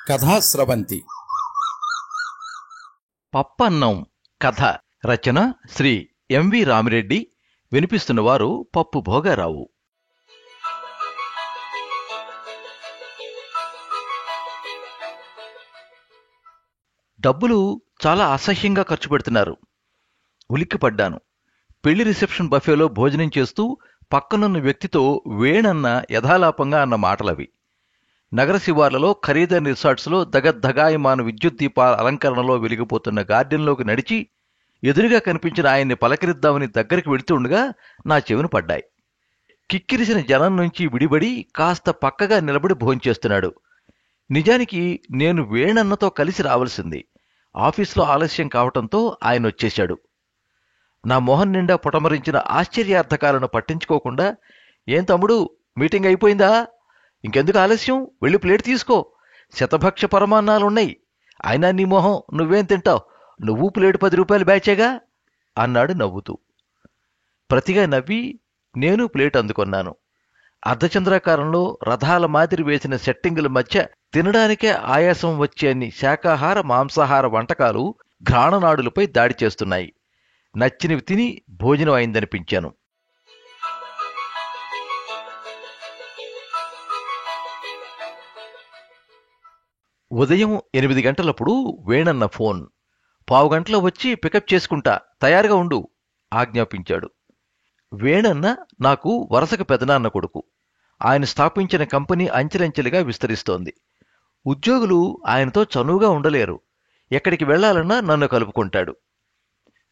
కథాస్రవంతి. పప్పన్నం కథ రచన శ్రీ ఎంవి రామిరెడ్డి. వినిపిస్తున్నవారు పప్పు భోగారావు. డబ్బులు చాలా అసహ్యంగా ఖర్చు పెడుతున్నారు. ఉలిక్కిపడ్డాను. పెళ్లి రిసెప్షన్ బఫేలో భోజనం చేస్తూ పక్కనున్న వ్యక్తితో వేణన్న యథాలాపంగా అన్న మాటలవి. నగర శివార్లలో ఖరీదైన రిసార్ట్స్లో దగద్దగాయమాన విద్యుత్ దీపాల అలంకరణలో వెలిగిపోతున్న గార్డెన్లోకి నడిచి ఎదురుగా కనిపించిన ఆయన్ని పలకరిద్దామని దగ్గరికి వెళుతుండగా నా చెవిన పడ్డాయి. కిక్కిరిసిన జనం నుంచి విడిబడి కాస్త పక్కగా నిలబడి భోంచేస్తున్నాడు. నిజానికి నేను వేణన్నతో కలిసి రావలసింది. ఆఫీసులో ఆలస్యం కావటంతో ఆయన వచ్చేశాడు. నా మొహం నిండా పుటమరించిన ఆశ్చర్యార్థకాలను పట్టించుకోకుండా, ఏం తమ్ముడు, మీటింగ్ అయిపోయిందా? ఇంకెందుకు ఆలస్యం? వెళ్ళి ప్లేట్ తీసుకో, శతభక్ష పరమాన్నాలున్నాయి. అయినా నీ మొహం, నువ్వేం తింటావు? నువ్వు ప్లేట్ 10 రూపాయలు బ్యాచేగా అన్నాడు నవ్వుతూ. ప్రతిగా నవ్వి నేను ప్లేట్ అందుకొన్నాను. అర్ధచంద్రాకారంలో రథాల మాదిరి వేసిన సెట్టింగుల మధ్య తినడానికే ఆయాసం వచ్చేన్ని శాకాహార మాంసాహార వంటకాలు ఘ్రాణనాడులపై దాడి చేస్తున్నాయి. నచ్చినవి తిని భోజనం అయిందనిపించాను. ఉదయం 8 గంటలప్పుడు వేణన్న ఫోన్. 15 గంటలో వచ్చి పికప్ చేసుకుంటా, తయారుగా ఉండు ఆజ్ఞాపించాడు. వేణన్న నాకు వరసకు పెదనాన్న కొడుకు. ఆయన స్థాపించిన కంపెనీ అంచెలంచెలుగా విస్తరిస్తోంది. ఉద్యోగులు ఆయనతో చనువుగా ఉండలేరు. ఎక్కడికి వెళ్లాలన్నా నన్ను కలుపుకుంటాడు.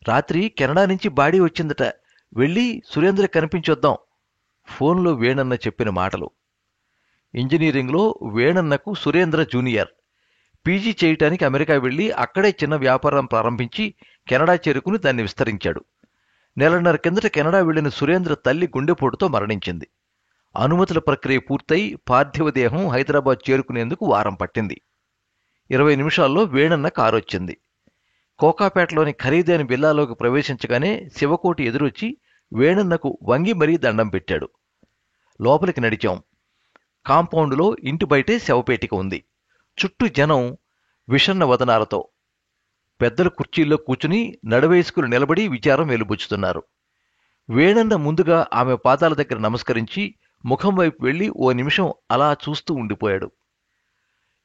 రాత్రి కెనడా నుంచి బాడీ వచ్చిందట, వెళ్ళి సురేంద్ర కనిపించొద్దాం. ఫోన్లో వేణన్న చెప్పిన మాటలు. ఇంజనీరింగ్లో వేణన్నకు సురేంద్ర జూనియర్. పీజీ చేయటానికి అమెరికా వెళ్లి అక్కడే చిన్న వ్యాపారం ప్రారంభించి కెనడా చేరుకుని దాన్ని విస్తరించాడు. 1.5 నెలల కిందట కెనడా వెళ్లిన సురేంద్ర తల్లి గుండెపోటుతో మరణించింది. అనుమతుల ప్రక్రియ పూర్తయి పార్థివ దేహం హైదరాబాద్ చేరుకునేందుకు వారం పట్టింది. 20 నిమిషాల్లో వేణన్న కారొచ్చింది. కోకాపేటలోని ఖరీదైన విల్లాలోకి ప్రవేశించగానే శివకోటి ఎదురొచ్చి వేణన్నకు వంగి మరీ దండం పెట్టాడు. లోపలికి నడిచాం. కాంపౌండులో ఇంటి బయటే శవపేటిక ఉంది. చుట్టూ జనం విషన్న వదనాలతో. పెద్దలు కుర్చీల్లో కూర్చుని నడవేసుకుని నిలబడి విచారం వెలుబుచ్చుతున్నారు. వేణన్న ముందుగా ఆమె పాదాల దగ్గర నమస్కరించి ముఖం వైపు వెళ్లి 1 నిమిషం అలా చూస్తూ ఉండిపోయాడు.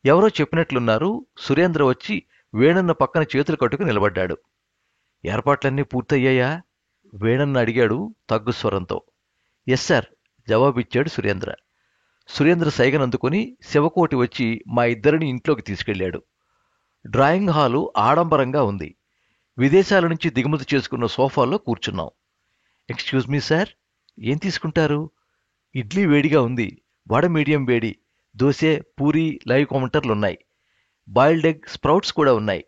ఎవరో చెప్పినట్లున్నారు. సురేంద్ర వచ్చి వేణన్న పక్కన చేతులు కట్టుకు నిలబడ్డాడు. ఏర్పాట్లన్నీ పూర్తయ్యాయా? వేణన్న అడిగాడు తగ్గు స్వరంతో. ఎస్ సార్, జవాబిచ్చాడు సురేంద్ర. సురేంద్ర సైగనందుకుని శివకోటి వచ్చి మా ఇద్దరిని ఇంట్లోకి తీసుకెళ్లాడు. డ్రాయింగ్ హాలు ఆడంబరంగా ఉంది. విదేశాల నుంచి దిగుమతి చేసుకున్న సోఫాల్లో కూర్చున్నాం. ఎక్స్క్యూజ్ మీ సార్, ఏం తీసుకుంటారు? ఇడ్లీ వేడిగా ఉంది, వడ మీడియం వేడి, దోశ, పూరి, లైవ్ కౌంటర్లున్నాయి. బాయిల్డ్ ఎగ్, స్ప్రౌట్స్ కూడా ఉన్నాయి.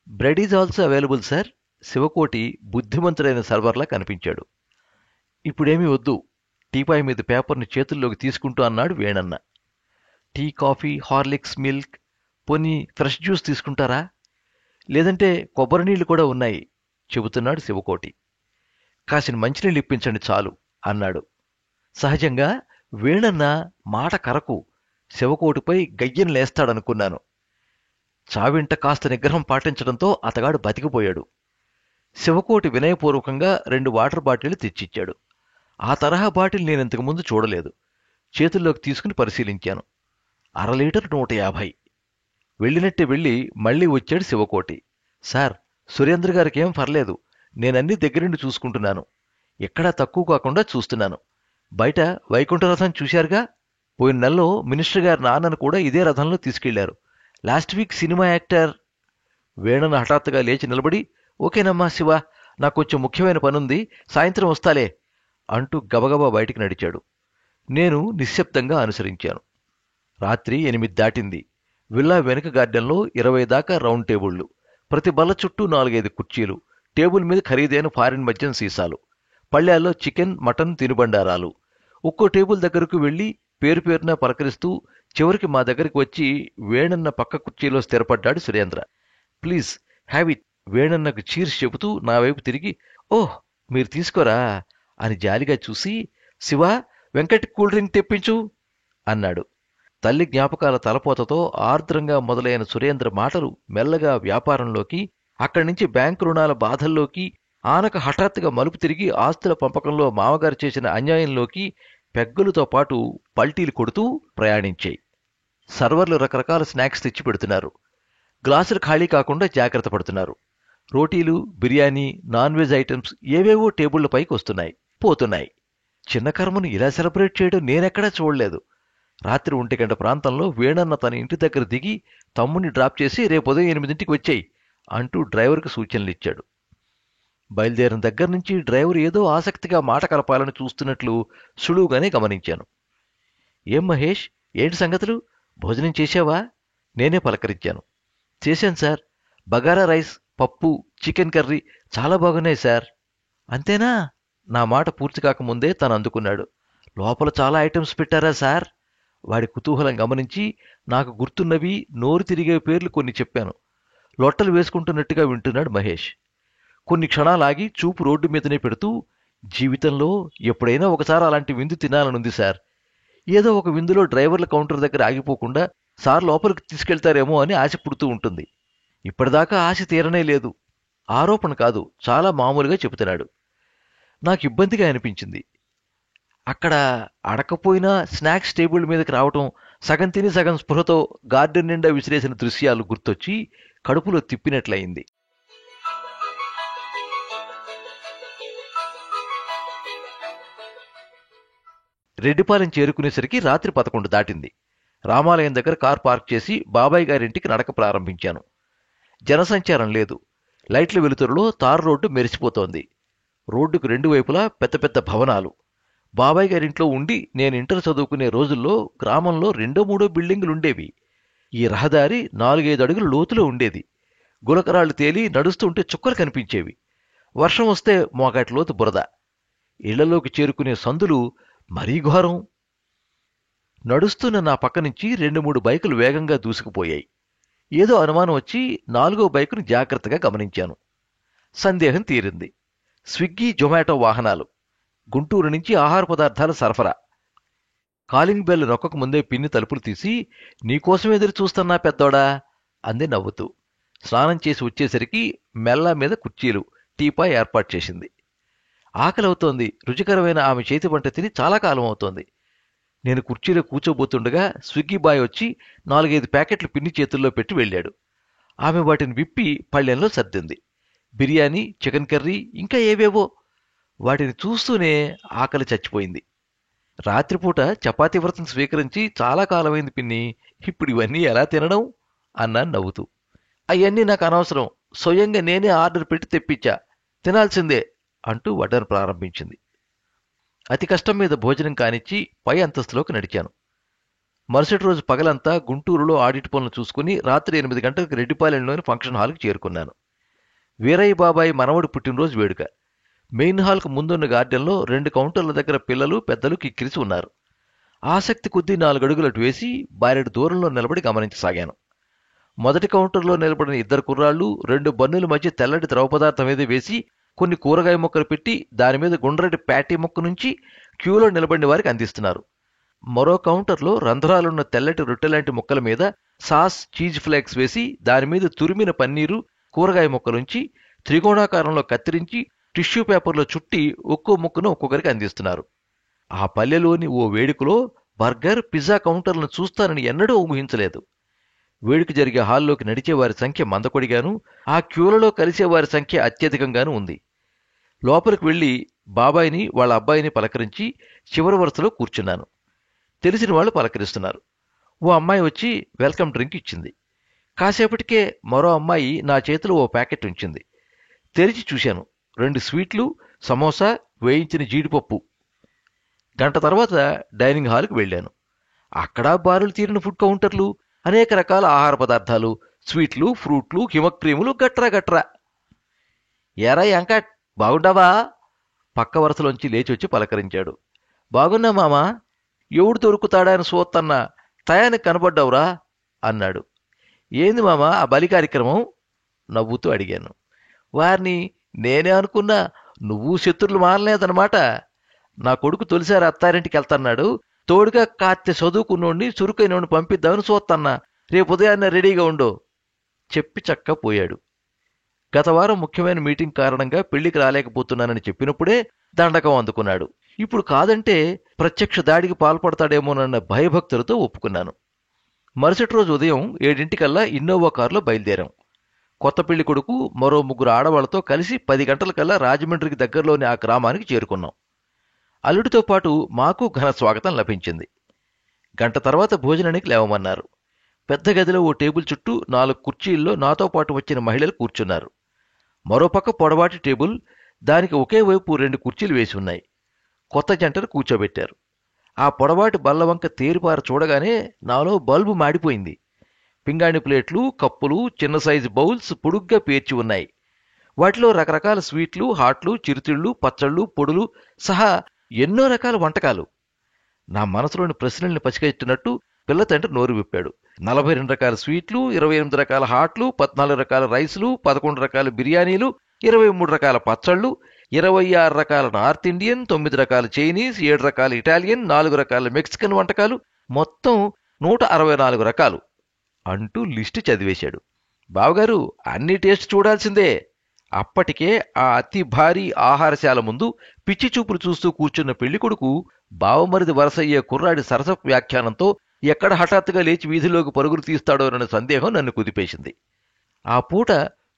Bread is also available sir. Shivakoti బుద్ధిమంతుడైన సర్వర్లా కనిపించాడు. ఇప్పుడేమీ వద్దు, టీపాయ్ మీద పేపర్ని చేతుల్లోకి తీసుకుంటూ అన్నాడు Venanna. Tea, coffee, Horlicks, milk, పోనీ ఫ్రెష్ జ్యూస్ తీసుకుంటారా? లేదంటే కొబ్బరి నీళ్లు కూడా ఉన్నాయి చెబుతున్నాడు శివకోటి. కాసిన మంచినీళ్ళు ఇప్పించండి చాలు అన్నాడు. సహజంగా వేణన్న మాట కరకు శివకోటిపై గయ్యం లేస్తాడనుకున్నాను. చావింట కాస్త నిగ్రహం పాటించడంతో అతగాడు బతికిపోయాడు. శివకోటి వినయపూర్వకంగా 2 వాటర్ బాటిళ్లు తెచ్చిచ్చాడు. ఆ తరహా బాటిల్ నేనింతకుముందు చూడలేదు. చేతుల్లోకి తీసుకుని పరిశీలించాను. 1/2 లీటర్ 150. వెళ్ళినట్టే వెళ్ళి మళ్లీ వచ్చాడు శివకోటి. సార్, సురేంద్ర గారికి ఏం పర్లేదు, నేనన్నీ దగ్గరుండి చూసుకుంటున్నాను. ఎక్కడా తక్కువ కాకుండా చూస్తున్నాను. బయట వైకుంఠ రథం చూశారుగా? పోయిన నెలలో మినిస్టర్ గారి నాన్నను కూడా ఇదే రథంలో తీసుకెళ్లారు. Last week cinema actor. Venanna హఠాత్తుగా లేచి నిలబడి, ఓకేనమ్మా శివ, నాకు కొంచెం ముఖ్యమైన పనుంది, సాయంత్రం వస్తాలే అంటూ గబగబా బయటికి నడిచాడు. నేను నిశ్శబ్దంగా అనుసరించాను. రాత్రి 8 దాటింది. విల్లా వెనుక గార్డెన్లో 20 దాకా రౌండ్ టేబుళ్లు, ప్రతి బల్ల చుట్టూ 4-5 కుర్చీలు, టేబుల్ మీద ఖరీదైన ఫారిన్ మద్యం సీసాలు, పళ్ళ్యాల్లో చికెన్, మటన్ తినుబండారాలు. ఒక్కో టేబుల్ దగ్గరకు వెళ్లి పేరు పేరున పలకరిస్తూ చివరికి మా దగ్గరికి వచ్చి వేణన్న పక్క కుర్చీలో స్థిరపడ్డాడు సురేంద్ర. Please have it. వేణన్నకు చీర్స్ చెబుతూ నా వైపు తిరిగి, ఓహ్, మీరు తీసుకోరా అని జాలిగా చూసి, శివ, వెంకట్ కూల్ డ్రింక్ తెప్పించు అన్నాడు. తల్లి జ్ఞాపకాల తలపోతతో ఆర్ద్రంగా మొదలైన సురేంద్ర మాటలు మెల్లగా వ్యాపారంలోకి, అక్కడి నుంచి బ్యాంకు రుణాల బాధల్లోకి, ఆనక హఠాత్తుగా మలుపు తిరిగి ఆస్తుల పంపకంలో మామగారు చేసిన అన్యాయంలోకి పెగ్గులతో పాటు పల్టీలు కొడుతూ ప్రయాణించాయి. సర్వర్లు రకరకాల స్నాక్స్ తెచ్చి పెడుతున్నారు. గ్లాసులు ఖాళీ కాకుండా జాగ్రత్త పడుతున్నారు. రోటీలు, బిర్యానీ, నాన్ వెజ్ ఐటమ్స్ ఏవేవో టేబుళ్ల పైకి వస్తున్నాయి, పోతున్నాయి. చిన్న కర్మను ఇలా సెలబ్రేట్ చేయడం నేనెక్కడా చూడలేదు. రాత్రి 1 గంట ప్రాంతంలో వేణన్న తన ఇంటి దగ్గర దిగి తమ్ముడిని డ్రాప్ చేసి రేపు ఉదయం 8ంటికి వచ్చేయి అంటూ డ్రైవర్కు సూచనలిచ్చాడు. బయలుదేరిన దగ్గర నుంచి డ్రైవర్ ఏదో ఆసక్తిగా మాట కలపాలని చూస్తున్నట్లు సులువుగానే గమనించాను. ఏం మహేష్, ఏంటి సంగతులు? భోజనం చేశావా? నేనే పలకరించాను. చేశాను సార్. బగారా రైస్, పప్పు, చికెన్ కర్రీ చాలా బాగున్నాయి సార్. అంతేనా? నా మాట పూర్తి కాకముందే తను అందుకున్నాడు. లోపల చాలా ఐటమ్స్ పెట్టారా సార్? వాడి కుతూహలం గమనించి నాకు గుర్తున్నవి, నోరు తిరిగే పేర్లు కొన్ని చెప్పాను. లొట్టలు వేసుకుంటున్నట్టుగా వింటున్నాడు మహేష్. కొన్ని క్షణాలాగి చూపు రోడ్డు మీదనే పెడుతూ, జీవితంలో ఎప్పుడైనా ఒకసారి అలాంటి విందు తినాలనుంది సార్. ఏదో ఒక విందులో డ్రైవర్ల కౌంటర్ దగ్గర ఆగిపోకుండా సార్ లోపలికి తీసుకెళ్తారేమో అని ఆశ పుడుతూ ఉంటుంది. ఇప్పటిదాకా ఆశ తీరనే లేదు. ఆరోపణ కాదు, చాలా మామూలుగా చెబుతున్నాడు. నాకు ఇబ్బందిగా అనిపించింది. అక్కడ అడకపోయినా స్నాక్స్ టేబుల్ మీదకి రావటం, సగం తిని సగం స్పృహతో గార్డెన్ నిండా విసిరేసిన దృశ్యాలు గుర్తొచ్చి కడుపులో తిప్పినట్లయింది. రెడ్డిపాలెం చేరుకునేసరికి రాత్రి 11 దాటింది. రామాలయం దగ్గర కార్ పార్క్ చేసి బాబాయ్ గారింటికి నడక ప్రారంభించాను. జనసంచారం లేదు. లైట్ల వెలుతురులో తారు రోడ్డు మెరిసిపోతోంది. రోడ్డుకు 2 వైపులా పెద్ద పెద్ద భవనాలు. బాబాయ్ గారింట్లో ఉండి నేను ఇంటర్ చదువుకునే రోజుల్లో గ్రామంలో 2-3 బిల్డింగులుండేవి. ఈ రహదారి 4-5 అడుగుల లోతులో ఉండేది. గులకరాళ్లు తేలి నడుస్తుంటే చుక్కలు కనిపించేవి. వర్షం వస్తే మోకాటి లోతు బురద. ఇళ్లలోకి చేరుకునే సందులు మరీ ఘోరం. నడుస్తున్న నా పక్క నుంచి 2-3 బైకులు వేగంగా దూసుకుపోయాయి. ఏదో అనుమానం వచ్చి 4వ బైకును జాగ్రత్తగా గమనించాను. సందేహం తీరింది. స్విగ్గీ, జొమాటో వాహనాలు. గుంటూరు నుంచి ఆహార పదార్థాల సరఫరా. కాలింగ్ బెల్ నొక్కకు ముందే పిన్ని తలుపులు తీసి, నీకోసం ఎదురు చూస్తున్నా పెద్దోడా అంది నవ్వుతూ. స్నానం చేసి వచ్చేసరికి మెల్ల మీద కుర్చీలు, టీపాయ్ ఏర్పాటు చేసింది. ఆకలవుతోంది. రుచికరమైన ఆమె చేతి వంట తిని చాలా కాలం అవుతోంది. నేను కుర్చీలో కూర్చోబోతుండగా స్విగ్గీ బాయ్ వచ్చి 4-5 ప్యాకెట్లు పిన్ని చేతుల్లో పెట్టి వెళ్ళాడు. ఆమె వాటిని విప్పి పళ్ళెంలో సర్దింది. బిర్యానీ, చికెన్ కర్రీ, ఇంకా ఏవేవో. వాటిని చూస్తూనే ఆకలి చచ్చిపోయింది. రాత్రిపూట చపాతీ వ్రతం స్వీకరించి చాలా కాలమైంది పిన్ని, ఇప్పుడు ఇవన్నీ ఎలా తినడం అన్నాను నవ్వుతూ. అవన్నీ నాకు అనవసరం, స్వయంగా నేనే ఆర్డర్ పెట్టి తెప్పించా, తినాల్సిందే అంటూ వడ్డన ప్రారంభించింది. అతి కష్టం మీద భోజనం కానిచ్చి పై అంతస్తులోకి నడిచాను. మరుసటి రోజు పగలంతా గుంటూరులో ఆడిట్ పనులు చూసుకుని రాత్రి 8 గంటలకు రెడ్డిపాలెంలోని ఫంక్షన్ హాల్కి చేరుకున్నాను. వీరయ్య బాబాయ్ మనవడు పుట్టినరోజు వేడుక. మెయిన్ హాల్కు ముందున్న గార్డెన్లో 2 కౌంటర్ల దగ్గర పిల్లలు, పెద్దలు కిక్కిరిసి ఉన్నారు. ఆసక్తి కొద్దీ 4 అడుగులు అటు వేసి బారెడు దూరంలో నిలబడి గమనించసాగాను. మొదటి కౌంటర్లో నిలబడిన 2 కుర్రాళ్లు 2 బన్నుల మధ్య తెల్లటి ద్రవ పదార్థం మీద వేసి కొన్ని కూరగాయ ముక్కలు పెట్టి దానిమీద గుండ్రటి ప్యాటీ ముక్క నుంచి క్యూలో నిలబడిన వారికి అందిస్తున్నారు. మరో కౌంటర్లో రంధ్రాలున్న తెల్లటి రొట్టెలాంటి ముక్కల మీద సాస్, చీజ్ ఫ్లేక్స్ వేసి దానిమీద తురిమిన పన్నీరు, కూరగాయ ముక్కలుంచి త్రికోణాకారంలో కత్తిరించి టిష్యూ పేపర్లో చుట్టి ఒక్కో ముక్కను ఒక్కొక్కరికి అందిస్తున్నారు. ఆ పల్లెలోని ఓ వేడుకలో బర్గర్, పిజ్జా కౌంటర్లను చూస్తానని ఎన్నడూ ఊహించలేదు. వేడుక జరిగే హాల్లోకి నడిచేవారి సంఖ్య మందకొడిగాను, ఆ క్యూలలో కలిసేవారి సంఖ్య అత్యధికంగానూ ఉంది. లోపలికి వెళ్లి బాబాయిని, వాళ్ళ అబ్బాయిని పలకరించి చివరి వరుసలో కూర్చున్నాను. తెలిసిన వాళ్ళు పలకరిస్తున్నారు. ఓ అమ్మాయి వచ్చి వెల్కమ్ డ్రింక్ ఇచ్చింది. కాసేపటికే మరో అమ్మాయి నా చేతిలో ఓ ప్యాకెట్ ఉంచింది. తెరిచి చూశాను. 2 స్వీట్లు, సమోసా, వేయించిన జీడిపప్పు. గంట తర్వాత డైనింగ్ హాల్కి వెళ్ళాను. అక్కడా బారులు తీరిన ఫుడ్ కౌంటర్లు, అనేక రకాల ఆహార పదార్థాలు, స్వీట్లు, ఫ్రూట్లు, హిమక్రీములు, గట్రా. ఎరా వెంకట్, బాగుండావా? పక్క వరుసలోంచి లేచి వచ్చి పలకరించాడు. బాగున్నా మామా, ఎవడు దొరుకుతాడా అని సోత్తన్న టయానికి కనబడ్డావురా అన్నాడు. ఏంది మామా ఆ బలి కార్యక్రమం? నవ్వుతూ అడిగాను. వారిని నేనే అనుకున్నా, నువ్వు శత్రులు మారలేదన్నమాట. నా కొడుకు తొలిసారి అత్తారింటికి వెళ్తున్నాడు, తోడుగా కాత్తి చదువుకున్నోడిని చురుకైనోడిని పంపిద్దామని చూస్తన్నా. రేపు ఉదయాన్నే రెడీగా ఉండో చెప్పి చక్క పోయాడు. గత వారం ముఖ్యమైన మీటింగ్ కారణంగా పెళ్లికి రాలేకపోతున్నానని చెప్పినప్పుడే దండకం అందుకున్నాడు. ఇప్పుడు కాదంటే ప్రత్యక్ష దాడికి పాల్పడతాడేమోనన్న భయభక్తులతో ఒప్పుకున్నాను. మరుసటి రోజు ఉదయం 7 ఇన్నోవా కారులో బయలుదేరాం. కొత్త పెళ్లి కొడుకు మరో 3 ఆడవాళ్లతో కలిసి 10 గంటలకల్లా రాజమండ్రికి దగ్గరలోని ఆ గ్రామానికి చేరుకున్నాం. అల్లుడితో పాటు మాకు ఘన స్వాగతం లభించింది. గంట తర్వాత భోజనానికి లేవమన్నారు. పెద్ద గదిలో ఓ టేబుల్ చుట్టూ 4 కుర్చీల్లో నాతో పాటు వచ్చిన మహిళలు కూర్చున్నారు. మరోపక్క పొడవాటి టేబుల్, దానికి ఒకే వైపు 2 కుర్చీలు వేసి ఉన్నాయి. కొత్త జంటను కూర్చోబెట్టారు. ఆ పొడవాటి బల్లవంక తేరిపార చూడగానే నాలో బల్బు మాడిపోయింది. పింగాణి ప్లేట్లు, కప్పులు, చిన్న సైజు బౌల్స్ పొడుగ్గా పేర్చి ఉన్నాయి. వాటిలో రకరకాల స్వీట్లు, హాట్లు, చిరుతిళ్ళు, పచ్చళ్ళు, పొడులు సహా ఎన్నో రకాల వంటకాలు. నా మనసులోని ప్రశ్నల్ని పసిగట్టినట్టు పిల్ల తండ్రి నోరు విప్పాడు. 42 రకాల స్వీట్లు, 28 రకాల హాట్లు, 14 రకాల రైసులు, 11 రకాల బిర్యానీలు, 23 రకాల పచ్చళ్ళు, 26 రకాల నార్త్ ఇండియన్, 9 రకాల చైనీస్, 7 రకాల ఇటాలియన్, 4 రకాల మెక్సికన్ వంటకాలు, మొత్తం 164 రకాలు అంటూ లిస్టు చదివేశాడు. బావగారు, అన్ని టేస్ట్ చూడాల్సిందే. అప్పటికే ఆ అతి భారీ ఆహారశాల ముందు పిచ్చి చూపులు చూస్తూ కూర్చున్న పెళ్లికొడుకు బావమరిది వరసయ్యే కుర్రాడి సరస వ్యాఖ్యానంతో ఎక్కడ హఠాత్తుగా లేచి వీధిలోకి పరుగులు తీస్తాడోనన్న సందేహం నన్ను కుదిపేసింది. ఆ పూట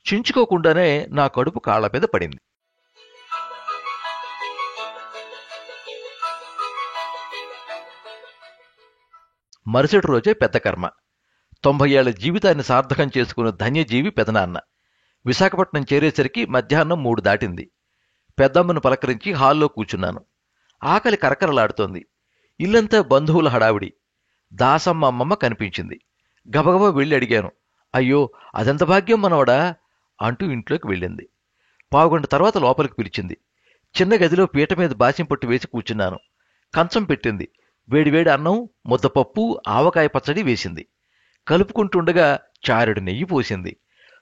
చించుకోకుండానే నా కడుపు కాళ్ల మీద పడింది. మరుసటి రోజే పెద్ద కర్మ. 90 ఏళ్ల జీవితాన్ని సార్థకం చేసుకున్న ధన్యజీవి పెదనాన్న. విశాఖపట్నం చేరేసరికి మధ్యాహ్నం 3 దాటింది. పెద్దమ్మను పలకరించి హాల్లో కూర్చున్నాను. ఆకలి కరకరలాడుతోంది. ఇల్లంతా బంధువుల హడావిడి. దాసమ్మ అమ్మమ్మ కనిపించింది. గబగబా వెళ్ళి అడిగాను. అయ్యో, అదెంత భాగ్యం మనవడా అంటూ ఇంట్లోకి వెళ్ళింది. పావుగంట తర్వాత లోపలికి పిలిచింది. చిన్న గదిలో పీట మీద బాసింపట్టు వేసి కూర్చున్నాను. కంచం పెట్టింది. వేడివేడి అన్నం, ముద్దపప్పు, ఆవకాయ పచ్చడి వేసింది. కలుపుకుంటుండగా చారెడు నెయ్యి పోసింది.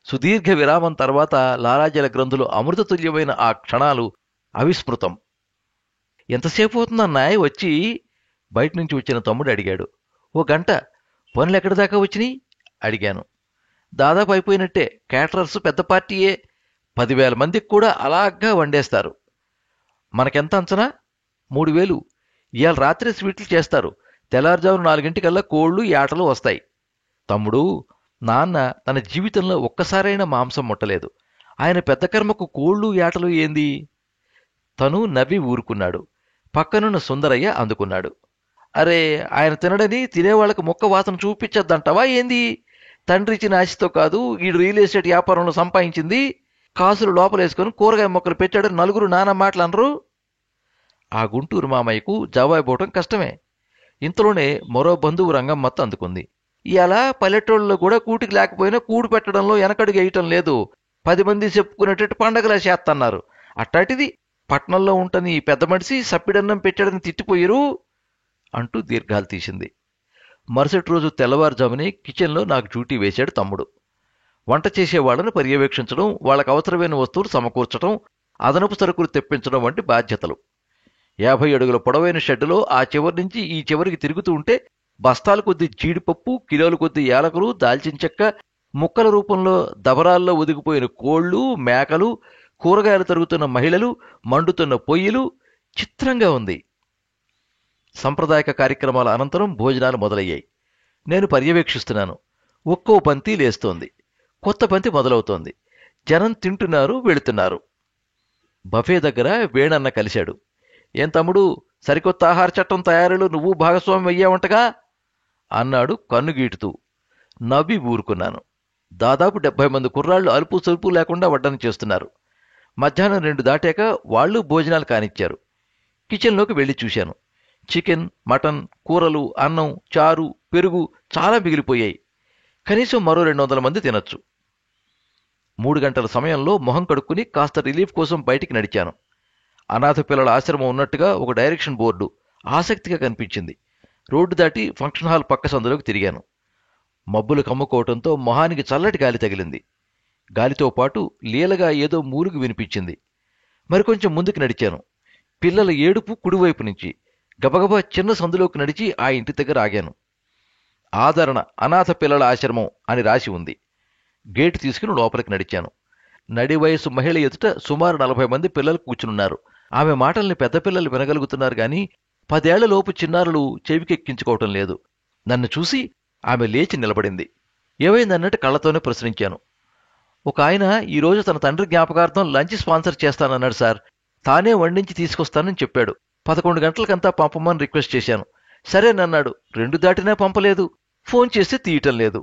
సుదీర్ఘ విరామం తర్వాత లాలాజల గ్రంథులు అమృతతుల్యమైన ఆ క్షణాలు అవిస్మృతం. ఎంతసేపు అవుతుందన్నాయ్ వచ్చి? బయట నుంచి వచ్చిన తమ్ముడు అడిగాడు. 1 గంట. పనులు ఎక్కడి దాకా వచ్చినాయి అడిగాను. దాదాపు అయిపోయినట్టే. క్యాటరర్స్ పెద్ద పార్టీయే. 10,000 మందికి కూడా అలాగా వండేస్తారు. మనకెంత అంచనా? 3,000. ఇవాళ రాత్రి స్వీట్లు చేస్తారు. తెల్లారుజామున 4 కోళ్లు, యాటలు వస్తాయి. తమ్ముడు, నాన్న తన జీవితంలో ఒక్కసారైనా మాంసం ముట్టలేదు. ఆయన పెద్ద కర్మకు కోళ్లు, యాటలు ఏంది? తను నవ్వి ఊరుకున్నాడు. పక్కనున్న సుందరయ్య అందుకున్నాడు. అరే, ఆయన తినడని తినేవాళ్లకు ముక్క వాసన చూపించద్దంటావా ఏంది? తండ్రి ఇచ్చిన ఆశతో కాదు ఈ రియల్ ఎస్టేట్ వ్యాపారంలో సంపాదించింది. కాసులు లోపలేసుకుని కూరగాయ మొక్కలు పెట్టాడని నలుగురు నానా మాటలు అనరు. ఆ గుంటూరు మామయ్యకు జవాబివ్వటం కష్టమే. ఇంతలోనే మరో బంధువు రంగమ్మత్త అందుకుంది. ఇవాళ పల్లెటూళ్ళలో కూడా కూటికి లేకపోయినా కూడు పెట్టడంలో వెనకడుగు వేయటం లేదు. 10 మంది చెప్పుకునేటట్టు పండగలా చేస్తన్నారు. అట్టాటిది పట్నంలో ఉంటని ఈ పెద్ద మనిషి సప్పిడన్నం పెట్టాడని తిట్టిపోయిరు అంటూ దీర్ఘాలు తీసింది. మరుసటి రోజు తెల్లవారుజామునే కిచెన్లో నాకు డ్యూటీ వేశాడు తమ్ముడు. వంట చేసేవాళ్లను పర్యవేక్షించడం, వాళ్లకు అవసరమైన వస్తువులు సమకూర్చడం, అదనపు సరుకులు తెప్పించడం వంటి బాధ్యతలు. 50 అడుగుల పొడవైన షెడ్డులో ఆ చివరి నుంచి ఈ చివరికి తిరుగుతూ ఉంటే బస్తాల కొద్దీ జీడిపప్పు, కిలోల కొద్దీ యాలకులు, దాల్చిన చెక్క, ముక్కల రూపంలో దబరాల్లో ఒదిగిపోయిన కోళ్లు, మేకలు, కూరగాయలు తరుగుతున్న మహిళలు, మండుతున్న పొయ్యిలు. చిత్రంగా ఉంది. సంప్రదాయక కార్యక్రమాల అనంతరం భోజనాలు మొదలయ్యాయి. నేను పర్యవేక్షిస్తున్నాను. ఒక్కో పంతి లేస్తోంది. కొత్త పంతి మొదలవుతోంది. జనం తింటున్నారు, వెళుతున్నారు. బఫే దగ్గర వేణన్న కలిశాడు. ఏం తమ్ముడు, సరికొత్త ఆహార చట్టం తయారీలో నువ్వు భాగస్వామి అయ్యావంటగా అన్నాడు కన్నుగీటుతూ. నవ్వి ఊరుకున్నాను. దాదాపు 70 మంది కుర్రాళ్లు అలుపు సలుపు లేకుండా వడ్డన చేస్తున్నారు. మధ్యాహ్నం 2 దాటాక వాళ్లు భోజనాలు కానిచ్చారు. కిచెన్లోకి వెళ్లి చూశాను. చికెన్, మటన్, కూరలు, అన్నం, చారు, పెరుగు చాలా మిగిలిపోయాయి. కనీసం మరో 200 మంది తినొచ్చు. 3 గంటల సమయంలో మొహం కడుక్కుని కాస్త రిలీఫ్ కోసం బయటికి నడిచాను. అనాథ పిల్లల ఆశ్రమం ఉన్నట్టుగా ఒక డైరెక్షన్ బోర్డు ఆసక్తిగా కనిపించింది. రోడ్డు దాటి ఫంక్షన్ హాల్ పక్క సందులోకి తిరిగాను. మబ్బులు కమ్ముకోవటంతో మొహానికి చల్లటి గాలి తగిలింది. గాలితో పాటు లీలగా ఏదో మూలుగు వినిపించింది. మరికొంచెం ముందుకు నడిచాను. పిల్లల ఏడుపు కుడివైపు నుంచి, గబగబా చిన్న సందులోకి నడిచి ఆ ఇంటి దగ్గర ఆగాను. ఆదరణ అనాథ పిల్లల ఆశ్రమం అని రాసి ఉంది. గేటు తీసుకుని లోపలికి నడిచాను. నడి వయసు మహిళ ఎదుట సుమారు 40 మంది పిల్లలు కూర్చునున్నారు. ఆమె మాటల్ని పెద్ద పిల్లలు వినగలుగుతున్నారు గాని 10 ఏళ్లలోపు చిన్నారులు చెవికెక్కించుకోవటం లేదు. నన్ను చూసి ఆమె లేచి నిలబడింది. ఏమైందన్నట్టు కళ్ళతోనే ప్రశ్నించాను. ఒక ఆయన ఈరోజు తన తండ్రి జ్ఞాపకార్థం లంచ్ స్పాన్సర్ చేస్తానన్నాడు సార్. తానే వండించి తీసుకొస్తానని చెప్పాడు. 11 గంటలకంతా పంపమని రిక్వెస్ట్ చేశాను. సరేనన్నాడు. 2 దాటినా పంపలేదు. ఫోన్ చేస్తే తీయటం లేదు.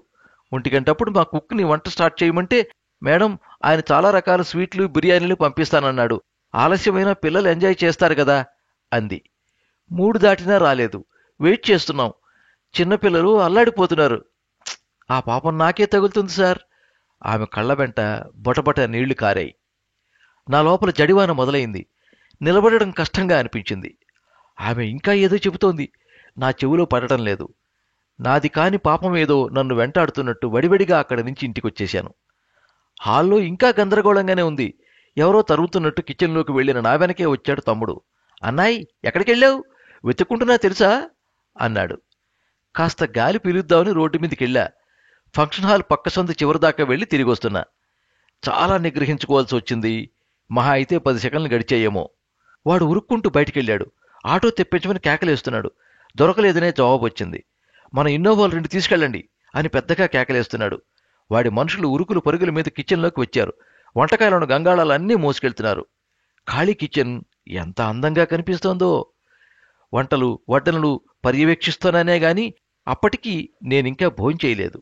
1 గంటప్పుడు మా కుక్ని వంట స్టార్ట్ చేయమంటే, మేడం ఆయన చాలా రకాల స్వీట్లు బిర్యానీలు పంపిస్తానన్నాడు. ఆలస్యమైన పిల్లలు ఎంజాయ్ చేస్తారు కదా అంది. 3 దాటినా రాలేదు. వెయిట్ చేస్తున్నాం. చిన్నపిల్లలు అల్లాడిపోతున్నారు. ఆ పాపం నాకే తగులుతుంది సార్. ఆమె కళ్ళ వెంట బొటబొట నీళ్లు కారాయి. నా లోపల జడివాన మొదలైంది. నిలబడడం కష్టంగా అనిపించింది. ఆమె ఇంకా ఏదో చెబుతోంది. నా చెవిలో పడటం లేదు. నాది కాని పాపం ఏదో నన్ను వెంటాడుతున్నట్టు వడివడిగా అక్కడి నుంచి ఇంటికొచ్చేశాను. హాల్లో ఇంకా గందరగోళంగానే ఉంది. ఎవరో తరుగుతున్నట్టు కిచెన్లోకి వెళ్లిన నా వెనకే వచ్చాడు తమ్ముడు. అన్నాయ్, ఎక్కడికెళ్ళావు? వెతుక్కుంటున్నా తెలుసా అన్నాడు. కాస్త గాలి పీలుద్దామని రోడ్డు మీదకెళ్ళా. ఫంక్షన్ హాల్ పక్క సందు చివరిదాకా వెళ్లి తిరిగొస్తున్నా. చాలా నిగ్రహించుకోవాల్సి వచ్చింది. మహా అయితే 10 సెకండ్లు గడిచాయేమో. వాడు ఉరుక్కుంటూ బయటికెళ్ళాడు. ఆటో తెప్పించమని కేకలేస్తున్నాడు. దొరకలేదనే జవాబు వచ్చింది. మన ఇన్నోవాలు 2 తీసుకెళ్ళండి అని పెద్దగా కేకలేస్తున్నాడు. వాడి మనుషులు ఉరుకులు పరుగుల మీద కిచెన్లోకి వచ్చారు. వంటకాయలను గంగాళాలన్నీ మోసుకెళ్తున్నారు. ఖాళీ కిచెన్ ఎంత అందంగా కనిపిస్తోందో. వంటలు వడ్డనలు పర్యవేక్షిస్తున్నానే గాని అప్పటికీ నేనింకా భోంచేయలేదు.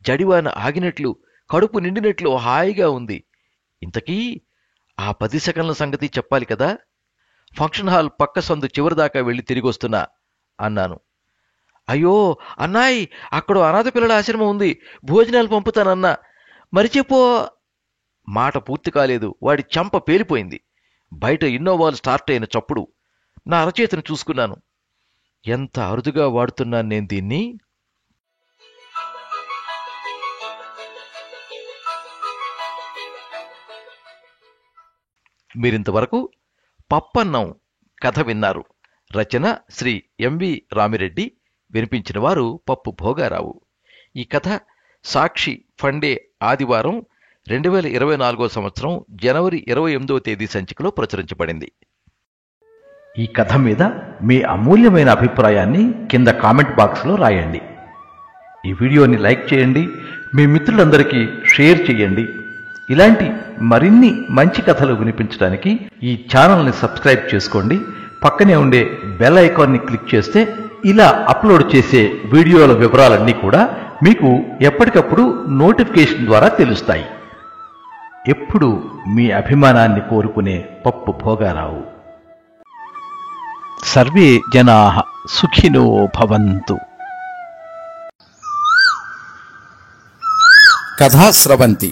జడివాన ఆగినట్లు, కడుపు నిండినట్లు హాయిగా ఉంది. ఇంతకీ ఆ 10 సెకండ్ల సంగతి చెప్పాలి కదా. ఫంక్షన్ హాల్ పక్క సందు చివరిదాకా వెళ్లి తిరిగొస్తున్నా అన్నాను. అయ్యో అన్నాయ్, అక్కడ అనాథ పిల్లల ఆశ్రమం ఉంది. భోజనాలు పంపుతానన్నా. మరిచెప్పో. మాట పూర్తి కాలేదు. వాడి చెంప పేలిపోయింది. బయట ఇన్నోవాలు స్టార్ట్ అయిన చప్పుడు. నా అరచేతిని చూసుకున్నాను. ఎంత అరుదుగా వాడుతున్నాను నేను దీన్ని. మీరింతవరకు పప్పన్నం కథ విన్నారు. రచన శ్రీ ఎంవి రామిరెడ్డి. వినిపించిన వారు పప్పు భోగారావు. ఈ కథ సాక్షి ఫండే ఆదివారం 2024 సంవత్సరం జనవరి 28వ తేదీ సంచికలో ప్రచురించబడింది. ఈ కథ మీద మీ అమూల్యమైన అభిప్రాయాన్ని కింద కామెంట్ బాక్స్లో రాయండి. ఈ వీడియోని లైక్ చేయండి. మీ మిత్రులందరికీ షేర్ చేయండి. ఇలాంటి మరిన్ని మంచి కథలు వినిపించడానికి ఈ ఛానల్ని సబ్స్క్రైబ్ చేసుకోండి. పక్కనే ఉండే బెల్ ఐకాన్ని క్లిక్ చేస్తే ఇలా అప్లోడ్ చేసే వీడియోల వివరాలన్నీ కూడా మీకు ఎప్పటికప్పుడు నోటిఫికేషన్ ద్వారా తెలుస్తాయి. ఎప్పుడు మీ అభిమానాన్ని కోరుకునే పప్పు భోగారావు. సర్వే జనాః సుఖినో భవంతు. కథా స్రవంతి.